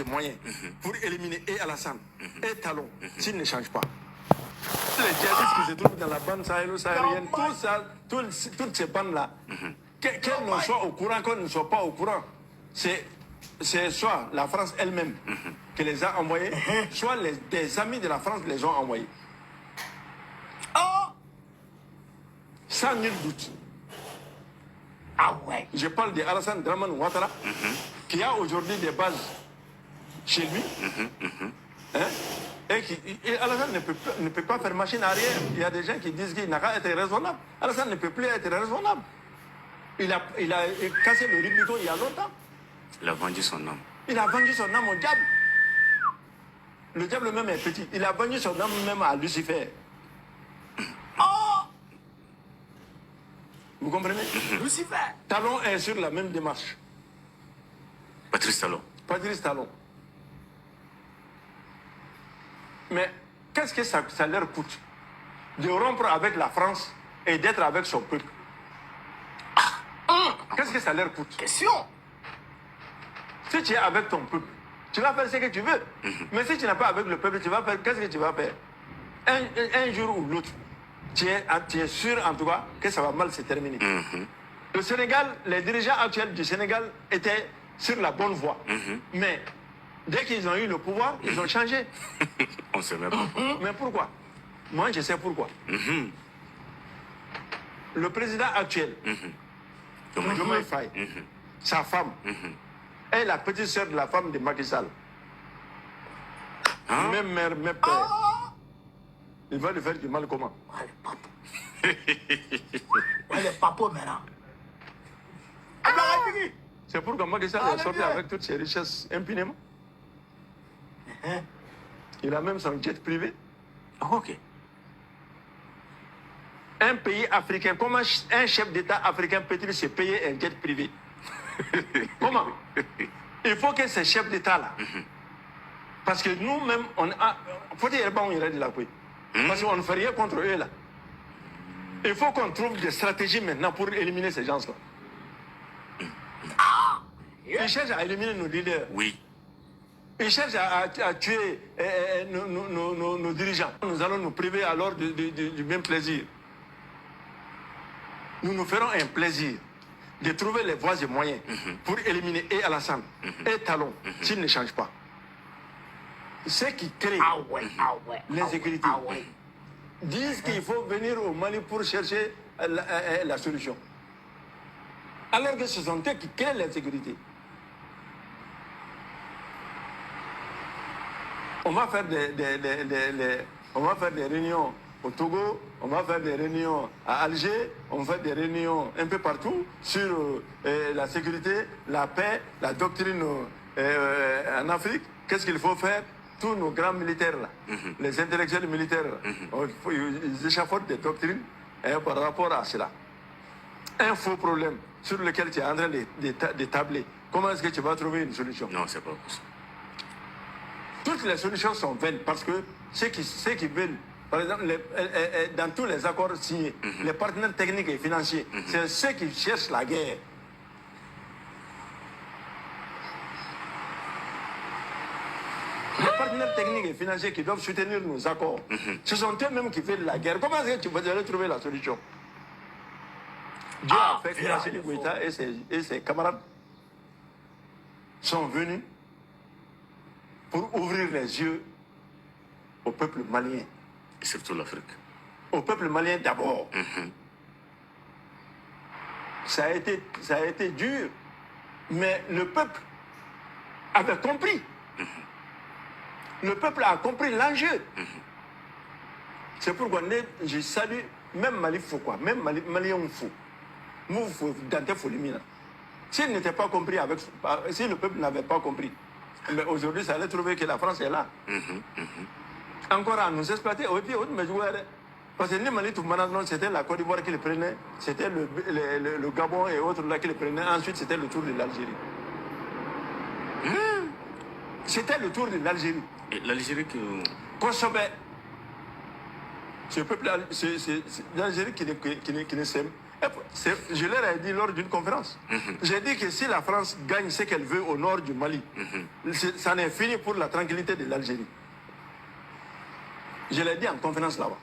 moyens pour éliminer et Alassane et Talon s'ils ne changent pas. Les djihadistes qui se trouvent dans la bande sahélo-saharienne, tout ça, toutes ces bandes-là, qu'elles ne soient au courant, qu'elles ne soient pas au courant, c'est soit la France elle-même qui les a envoyés, soit des amis de la France les ont envoyés. Sans nul doute. Ah ouais. Je parle d'Alassane Draman Ouattara, qui a aujourd'hui des bases chez lui. Et Alassane ne peut pas faire machine arrière. Il y a des gens qui disent qu'il n'a qu'à être raisonnable. Alassane ne peut plus être raisonnable. Il a cassé le rideau il y a longtemps. Il a vendu son âme. Il a vendu son âme au diable. Le diable même est petit. Il a vendu son âme même à Lucifer. Vous comprenez? Lucifer. Talon est sur la même démarche. Patrice Talon. Patrice Talon. Mais qu'est-ce que ça leur coûte de rompre avec la France et d'être avec son peuple? Qu'est-ce que ça leur coûte? Question. Si tu es avec ton peuple, tu vas faire ce que tu veux. Mais si tu n'es pas avec le peuple, tu vas faire, qu'est-ce que tu vas faire? Un jour ou l'autre, tu es sûr en tout cas que ça va mal se terminer. Le Sénégal, les dirigeants actuels du Sénégal étaient sur la bonne voie. Mais dès qu'ils ont eu le pouvoir, ils ont changé. On se met pas. Mais pourquoi? Moi, je sais pourquoi. Le président actuel, Diomaye Faye, sa femme, est la petite sœur de la femme de Macky Sall. Même mère, même père. Il va lui faire du mal comment? Ouais, le papo. Ouais, le papo maintenant. C'est pourquoi Macky Sall est sorti avec toutes ses richesses impunément. Il a même son jet privé. Ok. Un pays africain, comment un chef d'État africain peut-il se payer un jet privé? Comment? Il faut que ces chefs d'État-là, parce que nous-mêmes, on a... Faut dire qu'on irait de la paix. Parce qu'on ne fait rien contre eux là. Il faut qu'on trouve des stratégies maintenant pour éliminer ces gens-là. Ils cherchent à éliminer nos leaders. Oui. Ils cherchent à tuer nos dirigeants. Nous allons nous priver alors du même plaisir. Nous nous ferons un plaisir de trouver les voies et moyens pour éliminer et Alassane et Talon s'ils ne changent pas. Ceux qui créent l'insécurité disent qu'il faut venir au Mali pour chercher la solution. Alors que ce sont eux qui créent l'insécurité. On va faire des réunions au Togo, on va faire des réunions à Alger, on va faire des réunions un peu partout sur la sécurité, la paix, la doctrine en Afrique. Qu'est-ce qu'il faut faire? Tous nos grands militaires, là, les intellectuels militaires, ils échafaudent des doctrines par rapport à cela. Un faux problème sur lequel tu es en train de tabler. Comment est-ce que tu vas trouver une solution? Non, c'est pas possible. Toutes les solutions sont vaines parce que ceux qui veulent, par exemple, dans tous les accords signés, les partenaires techniques et financiers, c'est ceux qui cherchent la guerre. Les partenaires techniques et financiers qui doivent soutenir nos accords, ce sont eux-mêmes qui veulent la guerre. Comment est-ce que tu vas aller trouver la solution? Dieu a fait que Assimi Goïta et ses camarades sont venus pour ouvrir les yeux au peuple malien. Et surtout l'Afrique. Au peuple malien d'abord. Ça a été dur, mais le peuple avait compris. Le peuple a compris l'enjeu. C'est pourquoi je salue même Mali Fouquoi, même Malien Fou. Nous, Dante Folimina. S'il n'était pas compris, si le peuple n'avait pas compris, mais aujourd'hui, ça allait trouver que la France est là. Encore à nous exploiter. Parce que les Mali, tout maintenant, c'était la Côte d'Ivoire qui les prenait, c'était le Gabon et autres là qui les prenaient. Ensuite, c'était le tour de l'Algérie. C'était le tour de l'Algérie. Et l'Algérie que... Kosovo. Ce peuple, c'est l'Algérie qui ne s'aime. Je leur ai dit lors d'une conférence. J'ai dit que si la France gagne ce qu'elle veut au nord du Mali, ça n'est fini pour la tranquillité de l'Algérie. Je l'ai dit en conférence là-bas.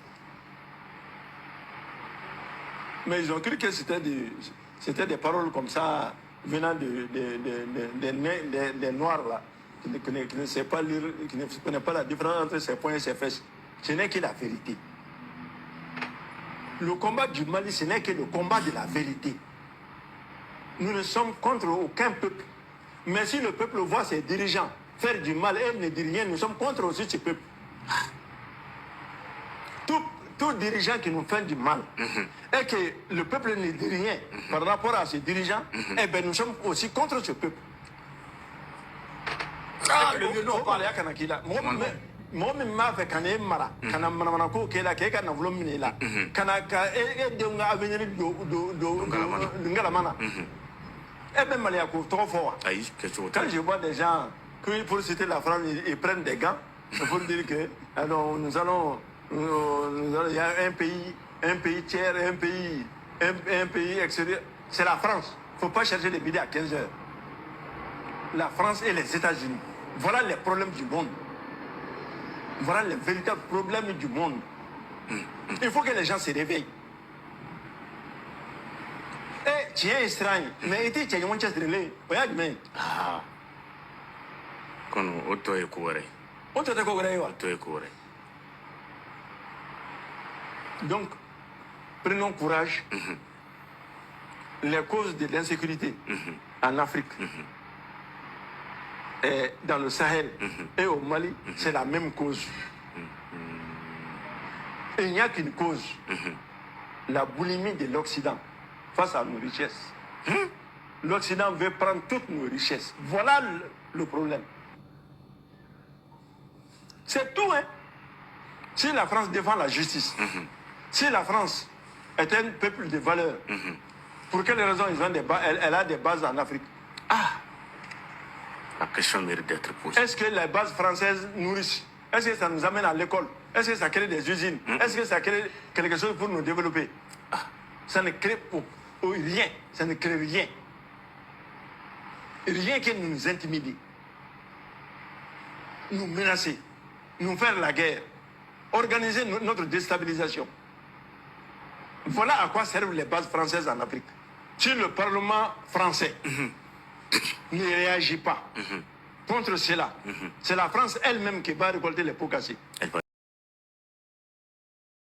Mais ils ont cru que c'était des paroles comme ça, venant des Noirs là, qui ne savent pas lire, qui ne connaissent pas la différence entre ses poings et ses fesses. Ce n'est que la vérité. Le combat du Mali, ce n'est que le combat de la vérité. Nous ne sommes contre aucun peuple. Mais si le peuple voit ses dirigeants faire du mal et ne dit rien, nous sommes contre aussi ce peuple. Tout dirigeant qui nous fait du mal et que le peuple ne dit rien par rapport à ses dirigeants, eh bien nous sommes aussi contre ce peuple. Ah, le vieux on parle à Kanakila. Moi, je m'a fait quand même mara, quand on m'a dit que la kéka n'a voulu là, quand on a venir de Ngalamana. Eh bien, Maliako, trop fort. Quand je vois des gens qui, pour citer la France, ils prennent des gants, pour dire que alors, nous allons, il y a un pays tiers, un pays extérieur. C'est la France. Il ne faut pas chercher les billets à 15 heures. La France et les États-Unis. Voilà les problèmes du monde. Voilà les véritables problèmes du monde. Il faut que les gens se réveillent. Eh, tu es étrange. Mais tu es un relais. Regarde, mais. Ah. Quand on est couvert. On te découvre. Donc, prenons courage. Les causes de l'insécurité en Afrique, et dans le Sahel et au Mali, c'est la même cause. Et il n'y a qu'une cause. La boulimie de l'Occident face à nos richesses. L'Occident veut prendre toutes nos richesses. Voilà le problème. C'est tout, hein. Si la France défend la justice, si la France est un peuple de valeurs, pour quelles raisons elle a des bases en Afrique? La question mérite d'être posée. Est-ce que les bases françaises nourrissent? Est-ce que ça nous amène à l'école? Est-ce que ça crée des usines? Est-ce que ça crée quelque chose pour nous développer? Ça ne crée rien. Ça ne crée rien. Rien qui nous intimide. Nous menacer. Nous faire la guerre. Organiser notre déstabilisation. Voilà à quoi servent les bases françaises en Afrique. Si le Parlement français ne réagit pas contre cela, c'est la France elle-même qui va récolter les pots cassés.